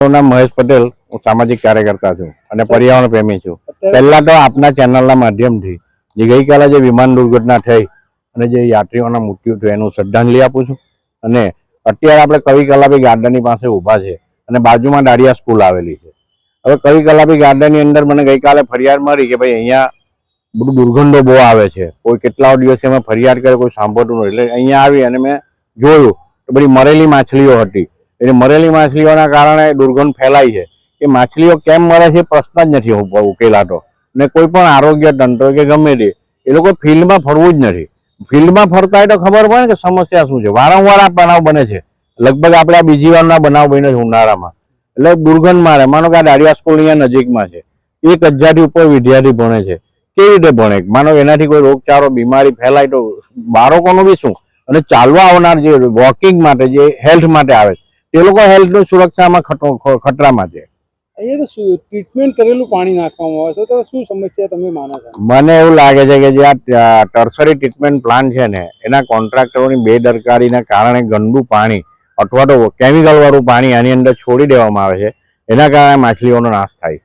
મારું નામ મહેશ પટેલ, હું સામાજિક કાર્યકર્તા છું અને પર્યાવરણ પ્રેમી છું. પહેલા તો આપના ચેનલના માધ્યમથી જે ગઈકાલે જે વિમાન દુર્ઘટના થઈ અને જે યાત્રીઓના મૃત્યુ થયું એનું શ્રદ્ધાંજલિ આપું છું. અને અત્યારે આપણે કવિ કલાપી ગાર્ડનની પાસે ઊભા છે અને બાજુમાં દાડિયા સ્કૂલ આવેલી છે. હવે કવિ કલાપી ગાર્ડનની અંદર મને ગઈકાલે ફરિયાદ મળી કે ભાઈ અહીંયા બધું દુર્ગંધો બહુ આવે છે. કોઈ કેટલા દિવસે અમે ફરિયાદ કરે કોઈ સાંભળતું નથી. એટલે અહીંયા આવી અને મેં જોયું તો બધી મરેલી માછલીઓ હતી. એટલે મરેલી માછલીઓના કારણે દુર્ગંધ ફેલાય છે. એ માછલીઓ કેમ મરે છે પ્રશ્ન જ નથી ઉકેલાતો. ને કોઈ પણ આરોગ્ય તંત્ર કે ગમે તે એ લોકો ફિલ્ડમાં ફરવું જ નથી. ફિલ્ડમાં ફરતા હોય તો ખબર પડે કે સમસ્યા શું છે. વારંવાર આ બનાવ બને છે. લગભગ આપણે આ બીજી વારના બનાવ બને છે ઉનાળામાં. એટલે દુર્ગંધ મારે. માનો કે આ દાડિયા સ્કૂલ અહીંયા નજીકમાં છે, 1000થી ઉપર વિદ્યાર્થી ભણે છે. કેવી રીતે ભણે? માનો એનાથી કોઈ રોગચાળો બીમારી ફેલાય તો બાળકોનું બી શું? અને ચાલવા આવનાર જે વોકિંગ માટે જે હેલ્થ માટે આવે છે એ લોકો હેલ્થની સુરક્ષામાં ખતરામાં છે. અહીંયા તો ટ્રીટમેન્ટ કરેલું પાણી નાખવામાં આવે છે, તો શું સમસ્યા તમે માનો છો? મને એવું લાગે છે કે જે આ ટર્સરી ટ્રીટમેન્ટ પ્લાન્ટ છે ને એના કોન્ટ્રાક્ટરોની બેદરકારીના કારણે ગંદુ પાણી અથવા તો કેમિકલ વાળું પાણી આની અંદર છોડી દેવામાં આવે છે. એના કારણે માછલીઓનો નાશ થાય.